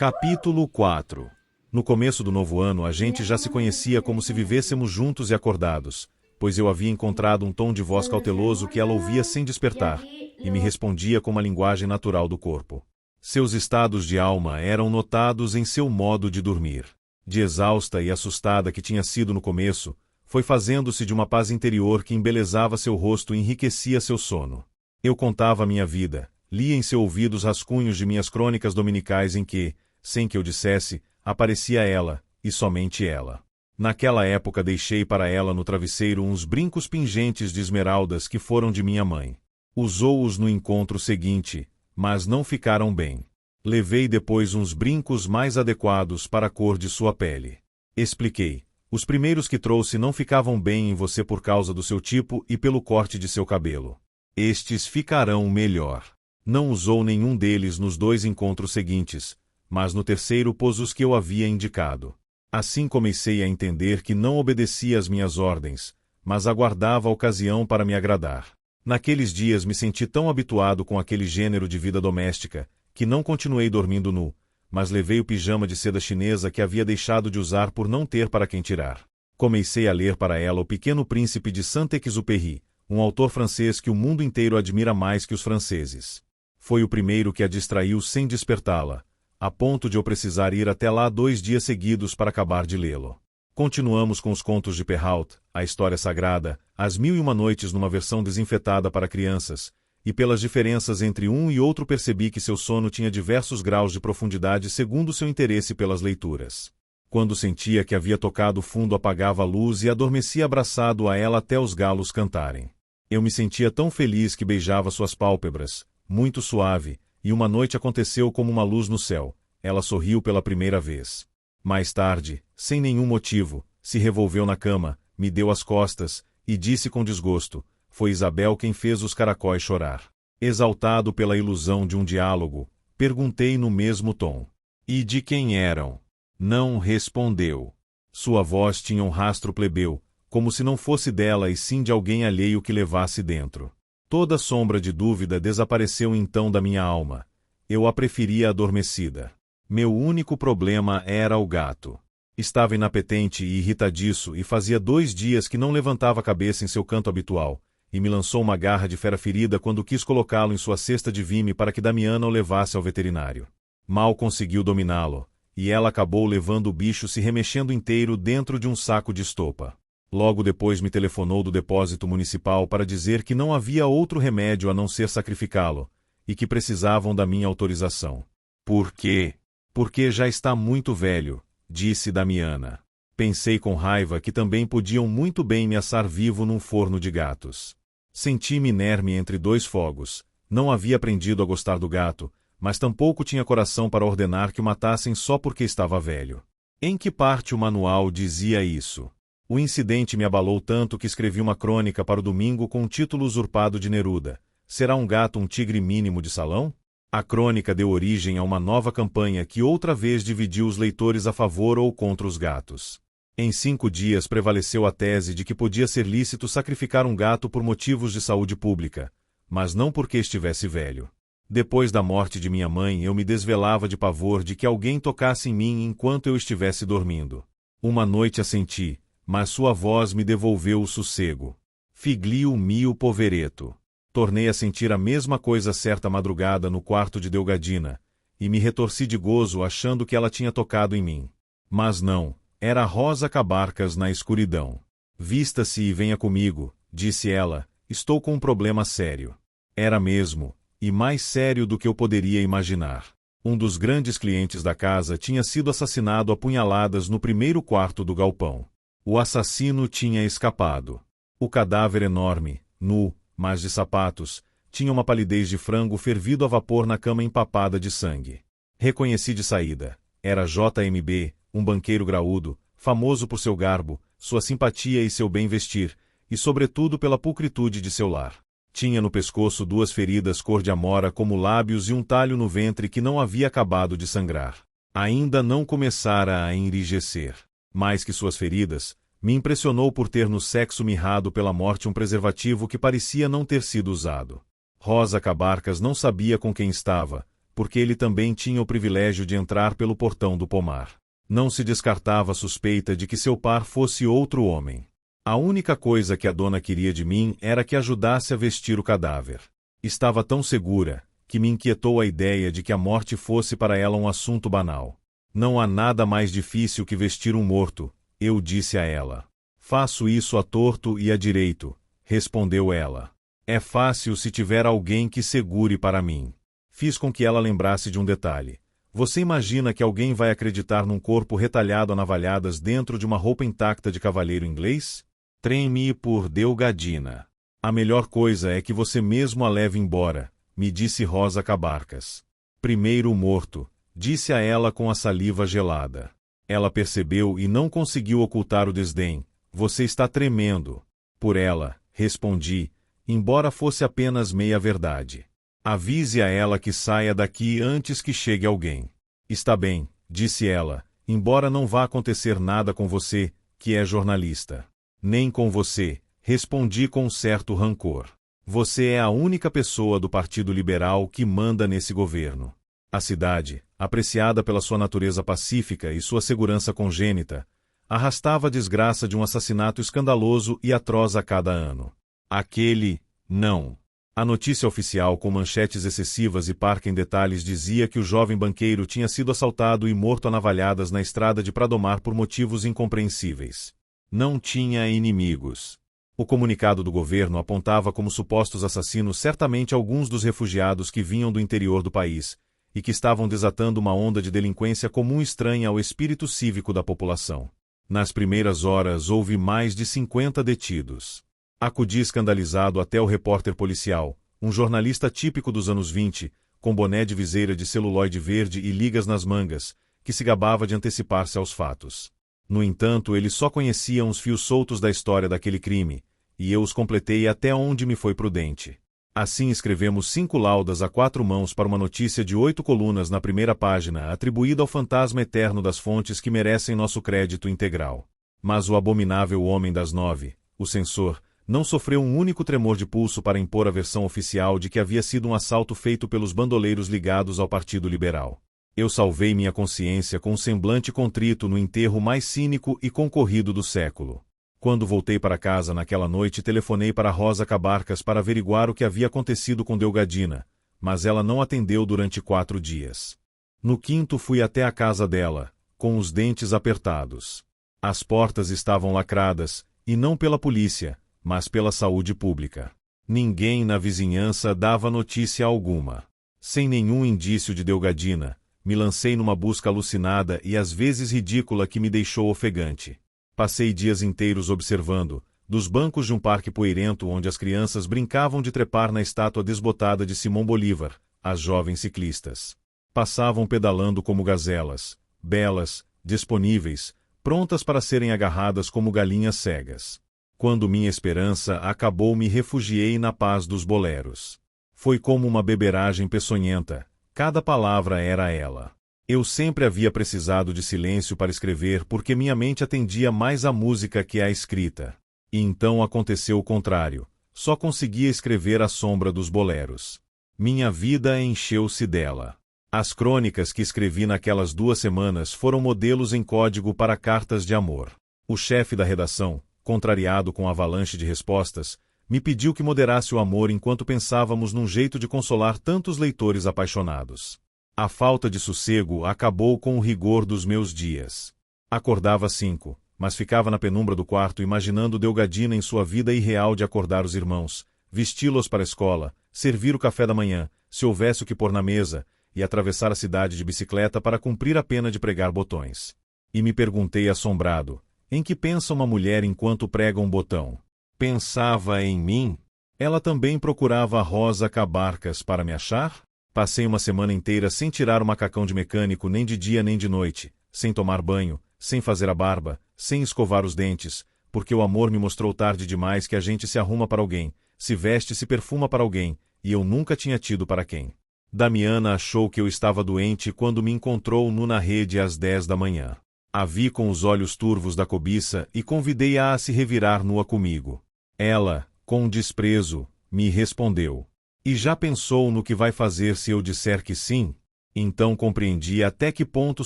Capítulo 4. No começo do novo ano, a gente já se conhecia como se vivêssemos juntos e acordados, pois eu havia encontrado um tom de voz cauteloso que ela ouvia sem despertar, e me respondia com uma linguagem natural do corpo. Seus estados de alma eram notados em seu modo de dormir. De exausta e assustada que tinha sido no começo, foi fazendo-se de uma paz interior que embelezava seu rosto e enriquecia seu sono. Eu contava minha vida, lia em seu ouvido os rascunhos de minhas crônicas dominicais em que, sem que eu dissesse, aparecia ela, e somente ela. Naquela época deixei para ela no travesseiro uns brincos pingentes de esmeraldas que foram de minha mãe. Usou-os no encontro seguinte, mas não ficaram bem. Levei depois uns brincos mais adequados para a cor de sua pele. Expliquei. Os primeiros que trouxe não ficavam bem em você por causa do seu tipo e pelo corte de seu cabelo. Estes ficarão melhor. Não usou nenhum deles nos 2 encontros seguintes, mas no terceiro pôs os que eu havia indicado. Assim comecei a entender que não obedecia às minhas ordens, mas aguardava a ocasião para me agradar. Naqueles dias me senti tão habituado com aquele gênero de vida doméstica, que não continuei dormindo nu, mas levei o pijama de seda chinesa que havia deixado de usar por não ter para quem tirar. Comecei a ler para ela O Pequeno Príncipe de Saint-Exupéry, um autor francês que o mundo inteiro admira mais que os franceses. Foi o primeiro que a distraiu sem despertá-la, a ponto de eu precisar ir até lá 2 dias seguidos para acabar de lê-lo. Continuamos com os contos de Perrault, a história sagrada, As Mil e Uma Noites numa versão desinfetada para crianças, e pelas diferenças entre um e outro percebi que seu sono tinha diversos graus de profundidade segundo seu interesse pelas leituras. Quando sentia que havia tocado fundo, apagava a luz e adormecia abraçado a ela até os galos cantarem. Eu me sentia tão feliz que beijava suas pálpebras, muito suave, e uma noite aconteceu como uma luz no céu. Ela sorriu pela primeira vez. Mais tarde, sem nenhum motivo, se revolveu na cama, me deu as costas, e disse com desgosto: foi Isabel quem fez os caracóis chorar. Exaltado pela ilusão de um diálogo, perguntei no mesmo tom: e de quem eram? Não respondeu. Sua voz tinha um rastro plebeu, como se não fosse dela e sim de alguém alheio que levasse dentro. Toda sombra de dúvida desapareceu então da minha alma. Eu a preferia adormecida. Meu único problema era o gato. Estava inapetente e irritadiço e fazia 2 dias que não levantava a cabeça em seu canto habitual, e me lançou uma garra de fera ferida quando quis colocá-lo em sua cesta de vime para que Damiana o levasse ao veterinário. Mal conseguiu dominá-lo, e ela acabou levando o bicho se remexendo inteiro dentro de um saco de estopa. Logo depois me telefonou do depósito municipal para dizer que não havia outro remédio a não ser sacrificá-lo, e que precisavam da minha autorização. Por quê? Porque já está muito velho, disse Damiana. Pensei com raiva que também podiam muito bem me assar vivo num forno de gatos. Senti-me inerme entre 2 fogos. Não havia aprendido a gostar do gato, mas tampouco tinha coração para ordenar que o matassem só porque estava velho. Em que parte o manual dizia isso? O incidente me abalou tanto que escrevi uma crônica para o domingo com o título usurpado de Neruda: Será um gato um tigre mínimo de salão? A crônica deu origem a uma nova campanha que outra vez dividiu os leitores a favor ou contra os gatos. Em 5 dias prevaleceu a tese de que podia ser lícito sacrificar um gato por motivos de saúde pública, mas não porque estivesse velho. Depois da morte de minha mãe, eu me desvelava de pavor de que alguém tocasse em mim enquanto eu estivesse dormindo. Uma noite a senti, mas sua voz me devolveu o sossego. Figlio mio povereto. Tornei a sentir a mesma coisa certa madrugada no quarto de Delgadina, e me retorci de gozo achando que ela tinha tocado em mim. Mas não, era Rosa Cabarcas na escuridão. Vista-se e venha comigo, disse ela, estou com um problema sério. Era mesmo, e mais sério do que eu poderia imaginar. Um dos grandes clientes da casa tinha sido assassinado a punhaladas no primeiro quarto do galpão. O assassino tinha escapado. O cadáver enorme, nu, mas de sapatos, tinha uma palidez de frango fervido a vapor na cama empapada de sangue. Reconheci de saída. Era JMB, um banqueiro graúdo, famoso por seu garbo, sua simpatia e seu bem vestir, e sobretudo pela pulcritude de seu lar. Tinha no pescoço 2 feridas cor de amora como lábios e um talho no ventre que não havia acabado de sangrar. Ainda não começara a enrijecer. Mais que suas feridas, me impressionou por ter no sexo mirrado pela morte um preservativo que parecia não ter sido usado. Rosa Cabarcas não sabia com quem estava, porque ele também tinha o privilégio de entrar pelo portão do pomar. Não se descartava a suspeita de que seu par fosse outro homem. A única coisa que a dona queria de mim era que ajudasse a vestir o cadáver. Estava tão segura, que me inquietou a ideia de que a morte fosse para ela um assunto banal. Não há nada mais difícil que vestir um morto, eu disse a ela. Faço isso a torto e a direito, respondeu ela. É fácil se tiver alguém que segure para mim. Fiz com que ela lembrasse de um detalhe. Você imagina que alguém vai acreditar num corpo retalhado a navalhadas dentro de uma roupa intacta de cavalheiro inglês? Treme por Delgadina. A melhor coisa é que você mesmo a leve embora, me disse Rosa Cabarcas. Primeiro morto, disse a ela com a saliva gelada. Ela percebeu e não conseguiu ocultar o desdém. Você está tremendo. Por ela, respondi, embora fosse apenas meia verdade. Avise a ela que saia daqui antes que chegue alguém. Está bem, disse ela, embora não vá acontecer nada com você, que é jornalista. Nem com você, respondi com certo rancor. Você é a única pessoa do Partido Liberal que manda nesse governo. A cidade, apreciada pela sua natureza pacífica e sua segurança congênita, arrastava a desgraça de um assassinato escandaloso e atroz a cada ano. Aquele, não. A notícia oficial, com manchetes excessivas e parca em detalhes, dizia que o jovem banqueiro tinha sido assaltado e morto a navalhadas na estrada de Pradomar por motivos incompreensíveis. Não tinha inimigos. O comunicado do governo apontava como supostos assassinos certamente alguns dos refugiados que vinham do interior do país e que estavam desatando uma onda de delinquência comum e estranha ao espírito cívico da população. Nas primeiras horas houve mais de 50 detidos. Acudi escandalizado até o repórter policial, um jornalista típico dos anos 20, com boné de viseira de celuloide verde e ligas nas mangas, que se gabava de antecipar-se aos fatos. No entanto, ele só conhecia uns fios soltos da história daquele crime, e eu os completei até onde me foi prudente. Assim escrevemos 5 laudas a 4 mãos para uma notícia de 8 colunas na primeira página, atribuída ao fantasma eterno das fontes que merecem nosso crédito integral. Mas o abominável homem das 9, o censor, não sofreu um único tremor de pulso para impor a versão oficial de que havia sido um assalto feito pelos bandoleiros ligados ao Partido Liberal. Eu salvei minha consciência com um semblante contrito no enterro mais cínico e concorrido do século. Quando voltei para casa naquela noite, telefonei para Rosa Cabarcas para averiguar o que havia acontecido com Delgadina, mas ela não atendeu durante 4 dias. No quinto fui até a casa dela, com os dentes apertados. As portas estavam lacradas, e não pela polícia, mas pela saúde pública. Ninguém na vizinhança dava notícia alguma. Sem nenhum indício de Delgadina, me lancei numa busca alucinada e às vezes ridícula que me deixou ofegante. Passei dias inteiros observando, dos bancos de um parque poeirento onde as crianças brincavam de trepar na estátua desbotada de Simão Bolívar, as jovens ciclistas. Passavam pedalando como gazelas, belas, disponíveis, prontas para serem agarradas como galinhas cegas. Quando minha esperança acabou, me refugiei na paz dos boleros. Foi como uma beberagem peçonhenta, cada palavra era ela. Eu sempre havia precisado de silêncio para escrever porque minha mente atendia mais à música que à escrita. E então aconteceu o contrário, só conseguia escrever à sombra dos boleros. Minha vida encheu-se dela. As crônicas que escrevi naquelas 2 semanas foram modelos em código para cartas de amor. O chefe da redação, contrariado com a avalanche de respostas, me pediu que moderasse o amor enquanto pensávamos num jeito de consolar tantos leitores apaixonados. A falta de sossego acabou com o rigor dos meus dias. Acordava às 5, mas ficava na penumbra do quarto imaginando Delgadina em sua vida irreal de acordar os irmãos, vesti-los para a escola, servir o café da manhã, se houvesse o que pôr na mesa, e atravessar a cidade de bicicleta para cumprir a pena de pregar botões. E me perguntei assombrado, em que pensa uma mulher enquanto prega um botão? Pensava em mim? Ela também procurava a Rosa Cabarcas para me achar? Passei uma semana inteira sem tirar o macacão de mecânico nem de dia nem de noite, sem tomar banho, sem fazer a barba, sem escovar os dentes, porque o amor me mostrou tarde demais que a gente se arruma para alguém, se veste e se perfuma para alguém, e eu nunca tinha tido para quem. Damiana achou que eu estava doente quando me encontrou nu na rede às 10 da manhã. A vi com os olhos turvos da cobiça e convidei-a a se revirar nua comigo. Ela, com desprezo, me respondeu: "E já pensou no que vai fazer se eu disser que sim?" Então compreendi até que ponto o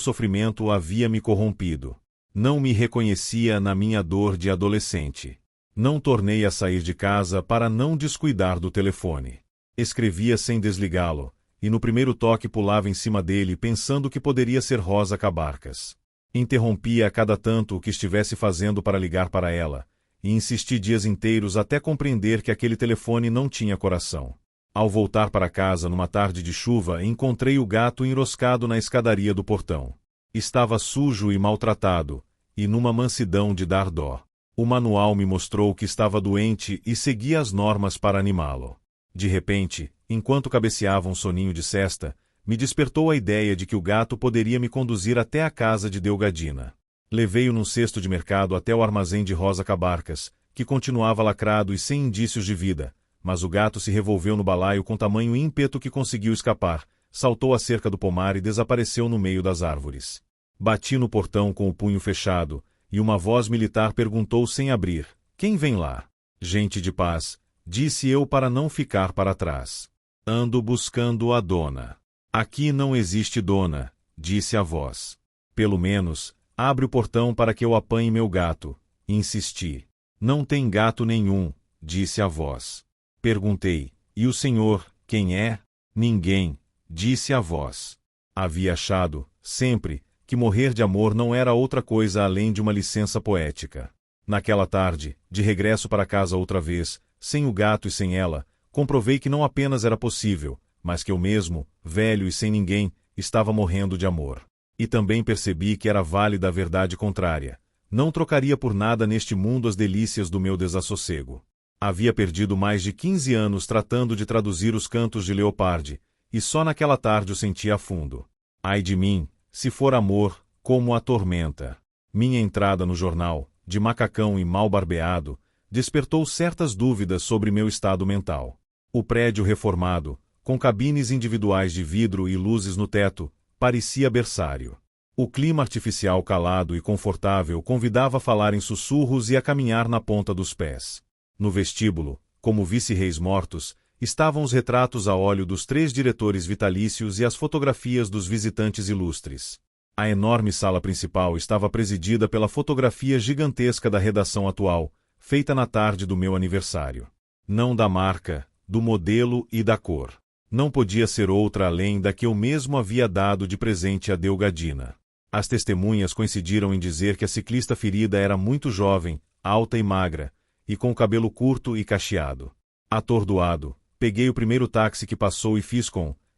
sofrimento havia me corrompido. Não me reconhecia na minha dor de adolescente. Não tornei a sair de casa para não descuidar do telefone. Escrevia sem desligá-lo, e no primeiro toque pulava em cima dele pensando que poderia ser Rosa Cabarcas. Interrompia a cada tanto o que estivesse fazendo para ligar para ela, e insisti dias inteiros até compreender que aquele telefone não tinha coração. Ao voltar para casa numa tarde de chuva, encontrei o gato enroscado na escadaria do portão. Estava sujo e maltratado, e numa mansidão de dar dó. O manual me mostrou que estava doente e seguia as normas para animá-lo. De repente, enquanto cabeceava um soninho de sesta, me despertou a ideia de que o gato poderia me conduzir até a casa de Delgadina. Levei-o num cesto de mercado até o armazém de Rosa Cabarcas, que continuava lacrado e sem indícios de vida, mas o gato se revolveu no balaio com tamanho ímpeto que conseguiu escapar, saltou a cerca do pomar e desapareceu no meio das árvores. Bati no portão com o punho fechado, e uma voz militar perguntou sem abrir: "Quem vem lá?" "Gente de paz", disse eu para não ficar para trás. "Ando buscando a dona." "Aqui não existe dona", disse a voz. "Pelo menos, abre o portão para que eu apanhe meu gato", insisti. "Não tem gato nenhum", disse a voz. Perguntei: "E o senhor, quem é?" "Ninguém", disse a voz. Havia achado, sempre, que morrer de amor não era outra coisa além de uma licença poética. Naquela tarde, de regresso para casa outra vez, sem o gato e sem ela, comprovei que não apenas era possível, mas que eu mesmo, velho e sem ninguém, estava morrendo de amor. E também percebi que era válida a verdade contrária. Não trocaria por nada neste mundo as delícias do meu desassossego. Havia perdido mais de 15 anos tratando de traduzir os cantos de Leopardi, e só naquela tarde o senti a fundo. Ai de mim, se for amor, como a tormenta. Minha entrada no jornal, de macacão e mal barbeado, despertou certas dúvidas sobre meu estado mental. O prédio reformado, com cabines individuais de vidro e luzes no teto, parecia berçário. O clima artificial calado e confortável convidava a falar em sussurros e a caminhar na ponta dos pés. No vestíbulo, como vice-reis mortos, estavam os retratos a óleo dos 3 diretores vitalícios e as fotografias dos visitantes ilustres. A enorme sala principal estava presidida pela fotografia gigantesca da redação atual, feita na tarde do meu aniversário. Não da marca, do modelo e da cor. Não podia ser outra além da que eu mesmo havia dado de presente a Delgadina. As testemunhas coincidiram em dizer que a ciclista ferida era muito jovem, alta e magra, e com o cabelo curto e cacheado. Atordoado, peguei o primeiro táxi que passou e fiz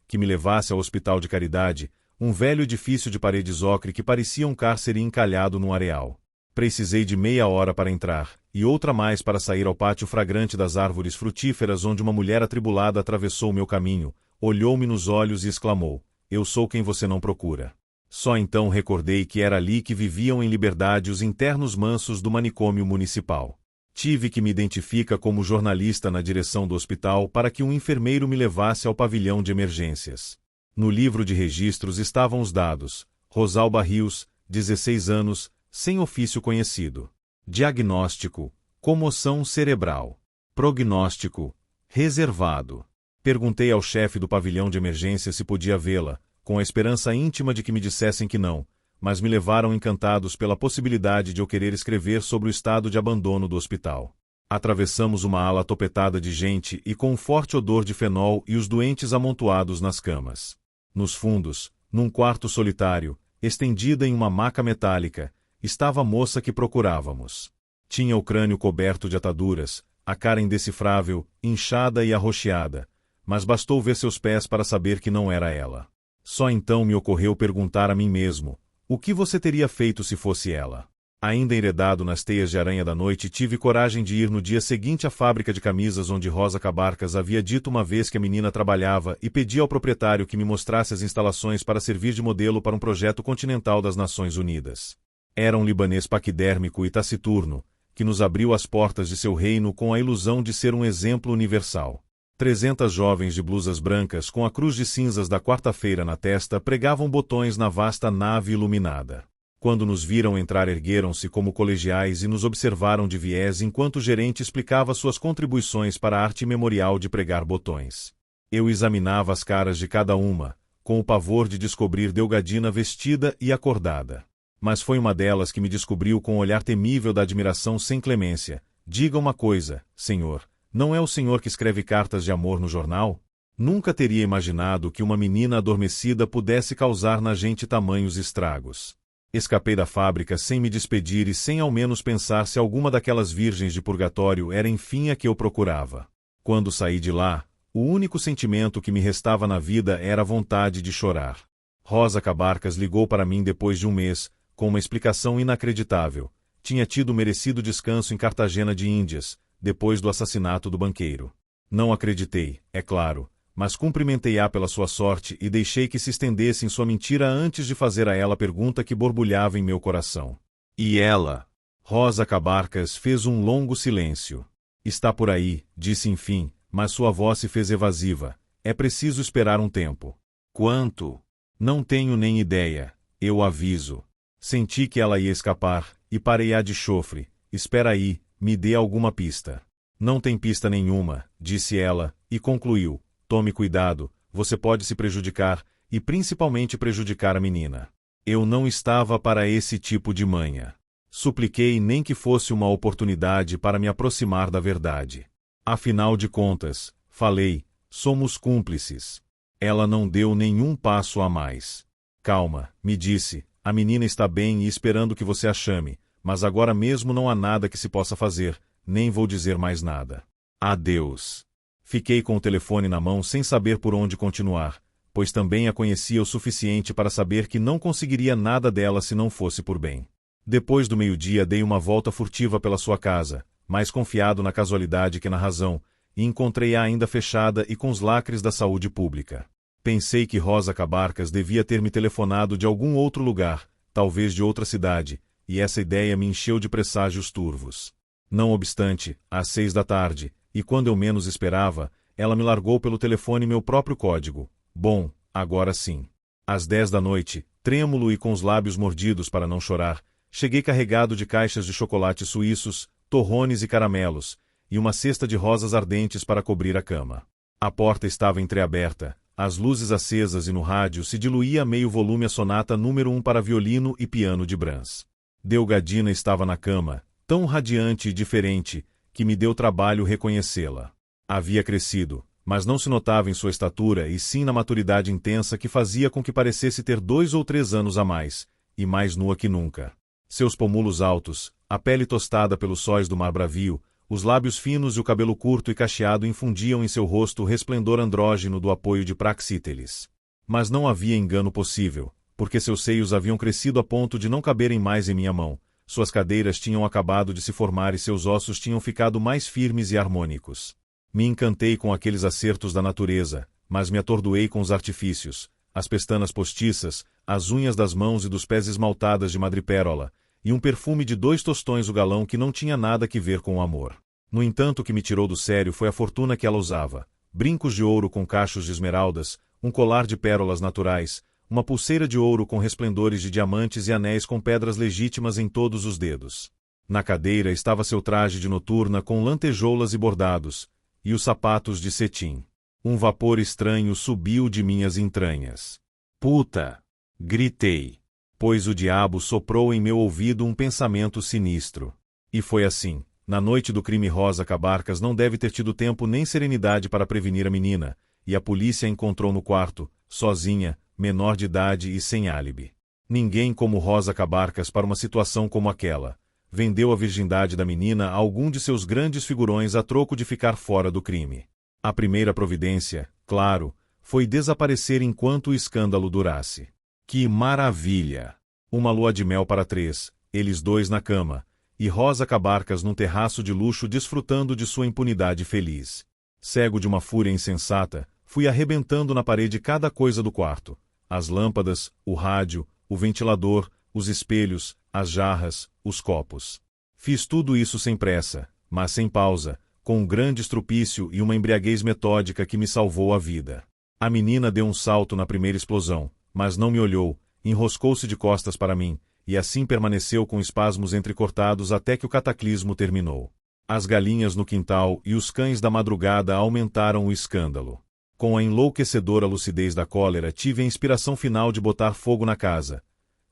que me levasse ao hospital de caridade, um velho edifício de paredes ocre que parecia um cárcere encalhado num areal. Precisei de meia hora para entrar, e outra mais para sair ao pátio fragrante das árvores frutíferas onde uma mulher atribulada atravessou meu caminho, olhou-me nos olhos e exclamou: "Eu sou quem você não procura." Só então recordei que era ali que viviam em liberdade os internos mansos do manicômio municipal. Tive que me identificar como jornalista na direção do hospital para que um enfermeiro me levasse ao pavilhão de emergências. No livro de registros estavam os dados: Rosalba Rios, 16 anos, sem ofício conhecido. Diagnóstico: comoção cerebral. Prognóstico: reservado. Perguntei ao chefe do pavilhão de emergência se podia vê-la, com a esperança íntima de que me dissessem que não, mas me levaram encantados pela possibilidade de eu querer escrever sobre o estado de abandono do hospital. Atravessamos uma ala topetada de gente e com um forte odor de fenol e os doentes amontoados nas camas. Nos fundos, num quarto solitário, estendida em uma maca metálica, estava a moça que procurávamos. Tinha o crânio coberto de ataduras, a cara indecifrável, inchada e arroxeada, mas bastou ver seus pés para saber que não era ela. Só então me ocorreu perguntar a mim mesmo: o que você teria feito se fosse ela? Ainda enredado nas teias de aranha da noite, tive coragem de ir no dia seguinte à fábrica de camisas onde Rosa Cabarcas havia dito uma vez que a menina trabalhava e pedi ao proprietário que me mostrasse as instalações para servir de modelo para um projeto continental das Nações Unidas. Era um libanês paquidérmico e taciturno, que nos abriu as portas de seu reino com a ilusão de ser um exemplo universal. 300 jovens de blusas brancas com a cruz de cinzas da quarta-feira na testa pregavam botões na vasta nave iluminada. Quando nos viram entrar, ergueram-se como colegiais e nos observaram de viés enquanto o gerente explicava suas contribuições para a arte memorial de pregar botões. Eu examinava as caras de cada uma, com o pavor de descobrir Delgadina vestida e acordada. Mas foi uma delas que me descobriu com o olhar temível da admiração sem clemência. Diga uma coisa, senhor, não é o senhor que escreve cartas de amor no jornal? Nunca teria imaginado que uma menina adormecida pudesse causar na gente tamanhos estragos. Escapei da fábrica sem me despedir e sem ao menos pensar se alguma daquelas virgens de purgatório era enfim a que eu procurava. Quando saí de lá, o único sentimento que me restava na vida era a vontade de chorar. Rosa Cabarcas ligou para mim depois de um mês, com uma explicação inacreditável. Tinha tido merecido descanso em Cartagena de Índias, depois do assassinato do banqueiro. Não acreditei, é claro, mas cumprimentei-a pela sua sorte e deixei que se estendesse em sua mentira antes de fazer a ela a pergunta que borbulhava em meu coração. E ela? Rosa Cabarcas fez um longo silêncio. Está por aí, disse enfim, mas sua voz se fez evasiva. É preciso esperar um tempo. Quanto? Não tenho nem ideia, eu aviso. Senti que ela ia escapar, e parei-a de chofre. Espera aí, me dê alguma pista. Não tem pista nenhuma, disse ela, e concluiu. Tome cuidado, você pode se prejudicar, e principalmente prejudicar a menina. Eu não estava para esse tipo de manha. Supliquei nem que fosse uma oportunidade para me aproximar da verdade. Afinal de contas, falei, somos cúmplices. Ela não deu nenhum passo a mais. Calma, me disse, a menina está bem e esperando que você a chame, mas agora mesmo não há nada que se possa fazer, nem vou dizer mais nada. Adeus. Fiquei com o telefone na mão sem saber por onde continuar, pois também a conhecia o suficiente para saber que não conseguiria nada dela se não fosse por bem. Depois do meio-dia dei uma volta furtiva pela sua casa, mais confiado na casualidade que na razão, e encontrei-a ainda fechada e com os lacres da saúde pública. Pensei que Rosa Cabarcas devia ter me telefonado de algum outro lugar, talvez de outra cidade, e essa ideia me encheu de presságios turvos. Não obstante, às 6 da tarde, e quando eu menos esperava, ela me largou pelo telefone meu próprio código. Bom, agora sim. Às 10 da noite, trêmulo e com os lábios mordidos para não chorar, cheguei carregado de caixas de chocolates suíços, torrones e caramelos, e uma cesta de rosas ardentes para cobrir a cama. A porta estava entreaberta, as luzes acesas e no rádio se diluía a meio volume a sonata número 1 para violino e piano de Brahms. Delgadina estava na cama, tão radiante e diferente, que me deu trabalho reconhecê-la. Havia crescido, mas não se notava em sua estatura e sim na maturidade intensa que fazia com que parecesse ter 2 ou 3 anos a mais, e mais nua que nunca. Seus pomulos altos, a pele tostada pelos sóis do mar bravio, os lábios finos e o cabelo curto e cacheado infundiam em seu rosto o resplendor andrógeno do apoio de Praxíteles. Mas não havia engano possível, porque seus seios haviam crescido a ponto de não caberem mais em minha mão, suas cadeiras tinham acabado de se formar e seus ossos tinham ficado mais firmes e harmônicos. Me encantei com aqueles acertos da natureza, mas me atordoei com os artifícios, as pestanas postiças, as unhas das mãos e dos pés esmaltadas de madrepérola, e um perfume de 2 tostões o galão que não tinha nada que ver com o amor. No entanto, o que me tirou do sério foi a fortuna que ela usava. Brincos de ouro com cachos de esmeraldas, um colar de pérolas naturais, uma pulseira de ouro com resplendores de diamantes e anéis com pedras legítimas em todos os dedos. Na cadeira estava seu traje de noturna com lantejoulas e bordados, e os sapatos de cetim. Um vapor estranho subiu de minhas entranhas. Puta! Gritei. Pois o diabo soprou em meu ouvido um pensamento sinistro. E foi assim. Na noite do crime Rosa Cabarcas não deve ter tido tempo nem serenidade para prevenir a menina, e a polícia a encontrou no quarto, sozinha, menor de idade e sem álibi. Ninguém como Rosa Cabarcas para uma situação como aquela. Vendeu a virgindade da menina a algum de seus grandes figurões a troco de ficar fora do crime. A primeira providência, claro, foi desaparecer enquanto o escândalo durasse. Que maravilha! Uma lua de mel para 3, eles 2 na cama, e Rosa Cabarcas num terraço de luxo desfrutando de sua impunidade feliz. Cego de uma fúria insensata, fui arrebentando na parede cada coisa do quarto. As lâmpadas, o rádio, o ventilador, os espelhos, as jarras, os copos. Fiz tudo isso sem pressa, mas sem pausa, com um grande estrupício e uma embriaguez metódica que me salvou a vida. A menina deu um salto na primeira explosão, mas não me olhou, enroscou-se de costas para mim, e assim permaneceu com espasmos entrecortados até que o cataclismo terminou. As galinhas no quintal e os cães da madrugada aumentaram o escândalo. Com a enlouquecedora lucidez da cólera, tive a inspiração final de botar fogo na casa,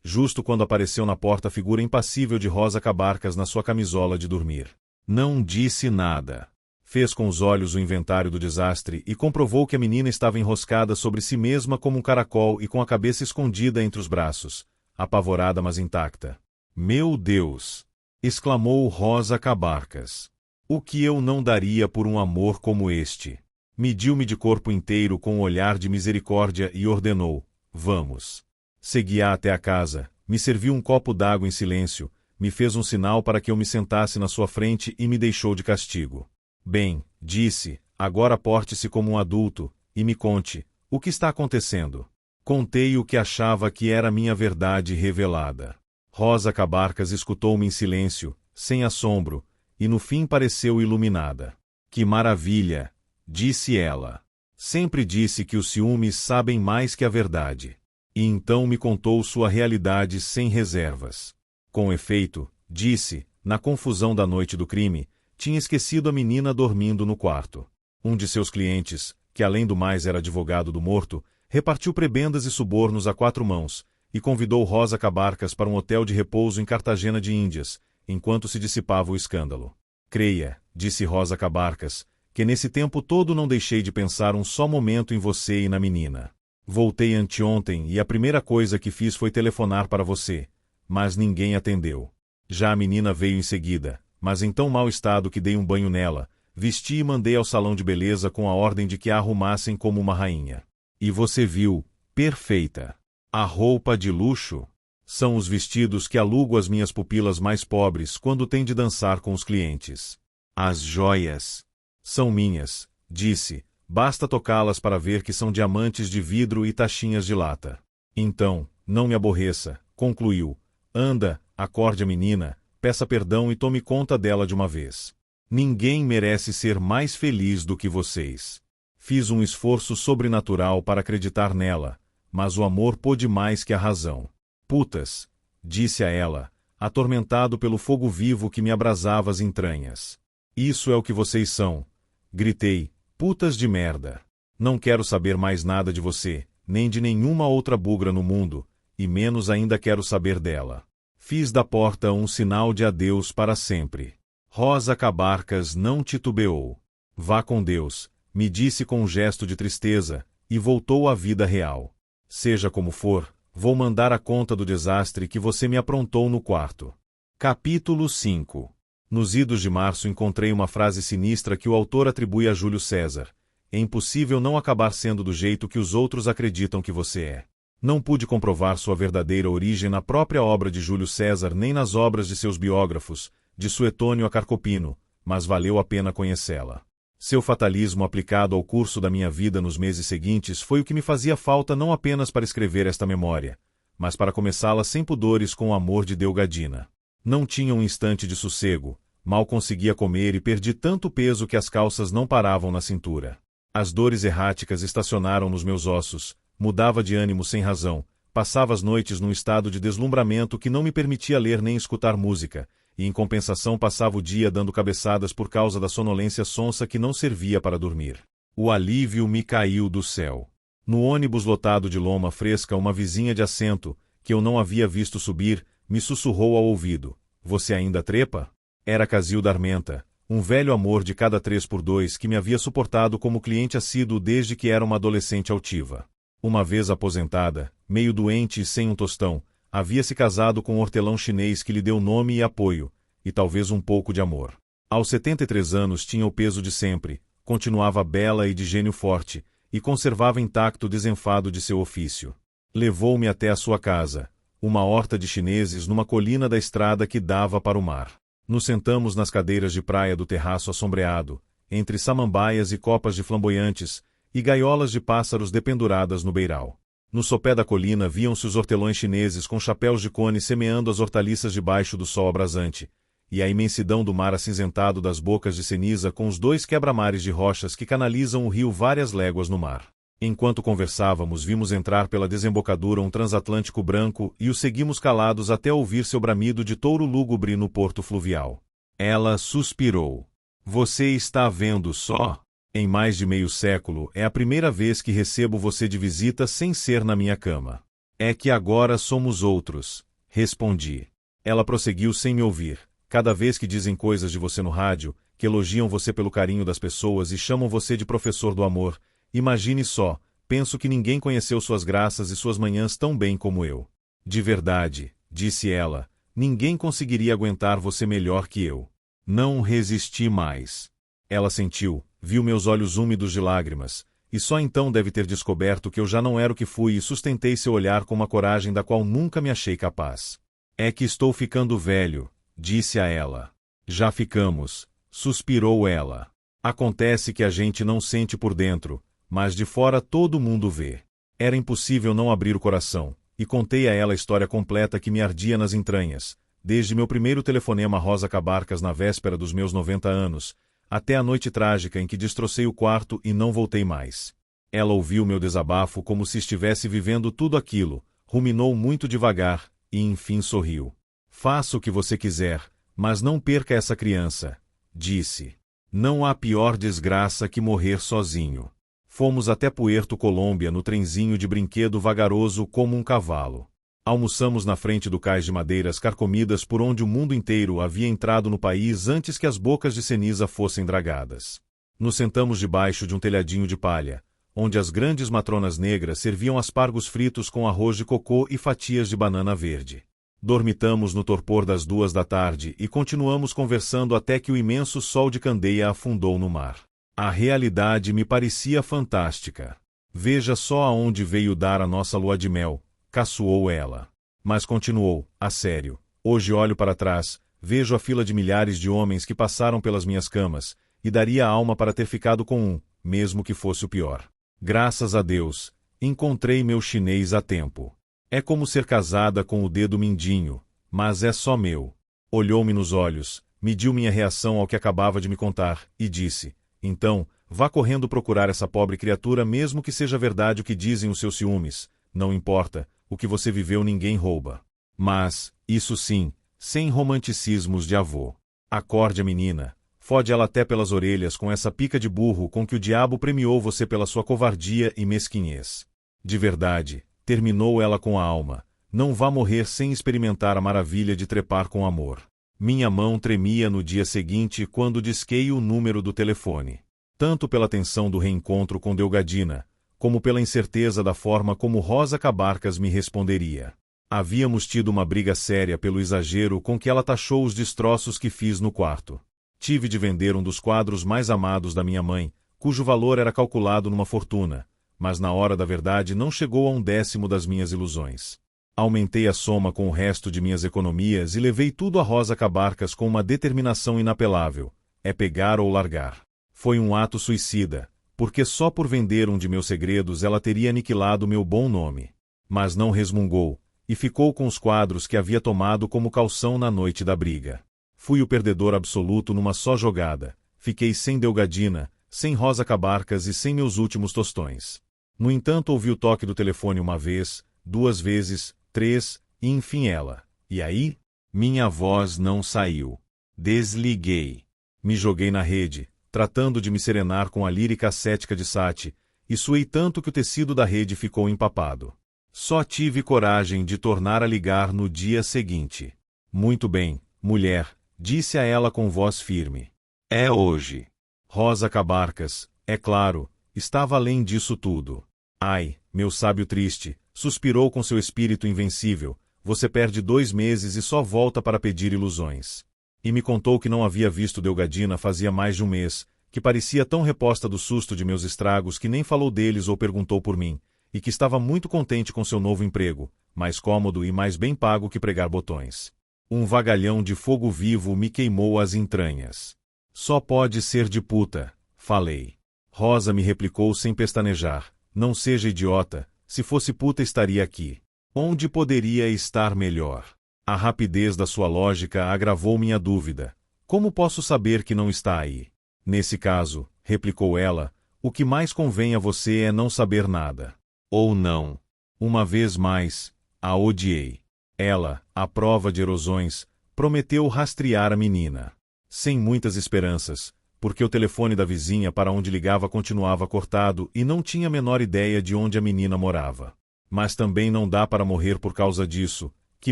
justo quando apareceu na porta a figura impassível de Rosa Cabarcas na sua camisola de dormir. Não disse nada. Fez com os olhos o inventário do desastre e comprovou que a menina estava enroscada sobre si mesma como um caracol e com a cabeça escondida entre os braços, apavorada mas intacta. Meu Deus! Exclamou Rosa Cabarcas. O que eu não daria por um amor como este? Mediu-me de corpo inteiro com um olhar de misericórdia e ordenou: vamos. Segui-a até a casa, me serviu um copo d'água em silêncio, me fez um sinal para que eu me sentasse na sua frente e me deixou de castigo. Bem, disse, agora porte-se como um adulto, e me conte, o que está acontecendo? Contei o que achava que era minha verdade revelada. Rosa Cabarcas escutou-me em silêncio, sem assombro, e no fim pareceu iluminada. Que maravilha! Disse ela. Sempre disse que os ciúmes sabem mais que a verdade. E então me contou sua realidade sem reservas. Com efeito, disse, na confusão da noite do crime, tinha esquecido a menina dormindo no quarto. Um de seus clientes, que além do mais era advogado do morto, repartiu prebendas e subornos a 4 mãos, e convidou Rosa Cabarcas para um hotel de repouso em Cartagena de Índias, enquanto se dissipava o escândalo. Creia, disse Rosa Cabarcas, que nesse tempo todo não deixei de pensar um só momento em você e na menina. Voltei anteontem e a primeira coisa que fiz foi telefonar para você, mas ninguém atendeu. Já a menina veio em seguida, mas em tão mau estado que dei um banho nela, vesti e mandei ao salão de beleza com a ordem de que a arrumassem como uma rainha. E você viu, perfeita. A roupa de luxo são os vestidos que alugo às minhas pupilas mais pobres quando têm de dançar com os clientes. As joias são minhas, disse, basta tocá-las para ver que são diamantes de vidro e taxinhas de lata. Então, não me aborreça, concluiu. Anda, acorde a menina, peça perdão e tome conta dela de uma vez. Ninguém merece ser mais feliz do que vocês. Fiz um esforço sobrenatural para acreditar nela, mas o amor pôde mais que a razão. Putas, disse a ela, atormentado pelo fogo vivo que me abrasava as entranhas. Isso é o que vocês são. Gritei, putas de merda. Não quero saber mais nada de você, nem de nenhuma outra bugra no mundo, e menos ainda quero saber dela. Fiz da porta um sinal de adeus para sempre. Rosa Cabarcas não titubeou. Vá com Deus, me disse com um gesto de tristeza, e voltou à vida real. Seja como for, vou mandar a conta do desastre que você me aprontou no quarto. Capítulo 5. Nos idos de março encontrei uma frase sinistra que o autor atribui a Júlio César. É impossível não acabar sendo do jeito que os outros acreditam que você é. Não pude comprovar sua verdadeira origem na própria obra de Júlio César nem nas obras de seus biógrafos, de Suetônio a Carcopino, mas valeu a pena conhecê-la. Seu fatalismo aplicado ao curso da minha vida nos meses seguintes foi o que me fazia falta não apenas para escrever esta memória, mas para começá-la sem pudores com o amor de Delgadina. Não tinha um instante de sossego, mal conseguia comer e perdi tanto peso que as calças não paravam na cintura. As dores erráticas estacionaram nos meus ossos, mudava de ânimo sem razão, passava as noites num estado de deslumbramento que não me permitia ler nem escutar música, e em compensação passava o dia dando cabeçadas por causa da sonolência sonsa que não servia para dormir. O alívio me caiu do céu. No ônibus lotado de loma fresca, uma vizinha de assento, que eu não havia visto subir, me sussurrou ao ouvido: "Você ainda trepa?" Era Casilda Armenta, um velho amor de cada 3x2 que me havia suportado como cliente assíduo desde que era uma adolescente altiva. Uma vez aposentada, meio doente e sem um tostão, havia se casado com um hortelão chinês que lhe deu nome e apoio, e talvez um pouco de amor. Aos 73 anos tinha o peso de sempre, continuava bela e de gênio forte, e conservava intacto o desenfado de seu ofício. Levou-me até a sua casa, uma horta de chineses numa colina da estrada que dava para o mar. Nos sentamos nas cadeiras de praia do terraço assombreado, entre samambaias e copas de flamboyantes, e gaiolas de pássaros dependuradas no beiral. No sopé da colina viam-se os hortelões chineses com chapéus de cone semeando as hortaliças debaixo do sol abrasante, e a imensidão do mar acinzentado das bocas de ceniza com os 2 quebra-mares de rochas que canalizam o rio várias léguas no mar. Enquanto conversávamos, vimos entrar pela desembocadura um transatlântico branco e o seguimos calados até ouvir seu bramido de touro lúgubre no porto fluvial. Ela suspirou. "Você está vendo só?" Em mais de meio século, é a primeira vez que recebo você de visita sem ser na minha cama. É que agora somos outros, respondi. Ela prosseguiu sem me ouvir. Cada vez que dizem coisas de você no rádio, que elogiam você pelo carinho das pessoas e chamam você de professor do amor, imagine só, penso que ninguém conheceu suas graças e suas manhãs tão bem como eu. De verdade, disse ela, ninguém conseguiria aguentar você melhor que eu. Não resisti mais. Ela sentiu, viu meus olhos úmidos de lágrimas, e só então deve ter descoberto que eu já não era o que fui e sustentei seu olhar com uma coragem da qual nunca me achei capaz. É que estou ficando velho, disse a ela. Já ficamos, suspirou ela. Acontece que a gente não sente por dentro, mas de fora todo mundo vê. Era impossível não abrir o coração, e contei a ela a história completa que me ardia nas entranhas, desde meu primeiro telefonema a Rosa Cabarcas na véspera dos meus 90 anos, até a noite trágica em que destrocei o quarto e não voltei mais. Ela ouviu meu desabafo como se estivesse vivendo tudo aquilo, ruminou muito devagar, e enfim sorriu. Faça o que você quiser, mas não perca essa criança, disse. Não há pior desgraça que morrer sozinho. Fomos até Puerto Colômbia no trenzinho de brinquedo vagaroso como um cavalo. Almoçamos na frente do cais de madeiras carcomidas por onde o mundo inteiro havia entrado no país antes que as bocas de ceniza fossem dragadas. Nos sentamos debaixo de um telhadinho de palha, onde as grandes matronas negras serviam aspargos fritos com arroz de cocô e fatias de banana verde. Dormitamos no torpor das 2 da tarde e continuamos conversando até que o imenso sol de candeia afundou no mar. A realidade me parecia fantástica. Veja só aonde veio dar a nossa lua de mel, caçoou ela. Mas continuou, a sério. Hoje olho para trás, vejo a fila de milhares de homens que passaram pelas minhas camas, e daria a alma para ter ficado com um, mesmo que fosse o pior. Graças a Deus, encontrei meu chinês a tempo. É como ser casada com o dedo mindinho, mas é só meu. Olhou-me nos olhos, mediu minha reação ao que acabava de me contar, e disse, então, vá correndo procurar essa pobre criatura mesmo que seja verdade o que dizem os seus ciúmes. Não importa, o que você viveu ninguém rouba. Mas, isso sim, sem romanticismos de avô. Acorde a menina, fode ela até pelas orelhas com essa pica de burro com que o diabo premiou você pela sua covardia e mesquinhez. De verdade, terminou ela com a alma, não vá morrer sem experimentar a maravilha de trepar com amor. Minha mão tremia no dia seguinte quando disquei o número do telefone. Tanto pela tensão do reencontro com Delgadina, como pela incerteza da forma como Rosa Cabarcas me responderia. Havíamos tido uma briga séria pelo exagero com que ela taxou os destroços que fiz no quarto. Tive de vender um dos quadros mais amados da minha mãe, cujo valor era calculado numa fortuna, mas na hora da verdade não chegou a 1/10 das minhas ilusões. Aumentei a soma com o resto de minhas economias e levei tudo a Rosa Cabarcas com uma determinação inapelável. É pegar ou largar. Foi um ato suicida, porque só por vender um de meus segredos ela teria aniquilado meu bom nome. Mas não resmungou, e ficou com os quadros que havia tomado como calção na noite da briga. Fui o perdedor absoluto numa só jogada. Fiquei sem Delgadina, sem Rosa Cabarcas e sem meus últimos tostões. No entanto, ouvi o toque do telefone uma vez, 2 vezes, 3, e enfim ela. E aí? Minha voz não saiu. Desliguei. Me joguei na rede, tratando de me serenar com a lírica ascética de Sati, e suei tanto que o tecido da rede ficou empapado. Só tive coragem de tornar a ligar no dia seguinte. Muito bem, mulher, disse a ela com voz firme. É hoje. Rosa Cabarcas, é claro, estava além disso tudo. Ai, meu sábio triste, suspirou com seu espírito invencível, você perde 2 meses e só volta para pedir ilusões. E me contou que não havia visto Delgadina fazia mais de 1 mês, que parecia tão reposta do susto de meus estragos que nem falou deles ou perguntou por mim, e que estava muito contente com seu novo emprego, mais cômodo e mais bem pago que pregar botões. Um vagalhão de fogo vivo me queimou as entranhas. Só pode ser de puta, falei. Rosa me replicou sem pestanejar, não seja idiota, se fosse puta estaria aqui. Onde poderia estar melhor? A rapidez da sua lógica agravou minha dúvida. Como posso saber que não está aí? Nesse caso, replicou ela, o que mais convém a você é não saber nada. Ou não. Uma vez mais, a odiei. Ela, à prova de erosões, prometeu rastrear a menina. Sem muitas esperanças, porque o telefone da vizinha para onde ligava continuava cortado e não tinha a menor ideia de onde a menina morava. Mas também não dá para morrer por causa disso. Que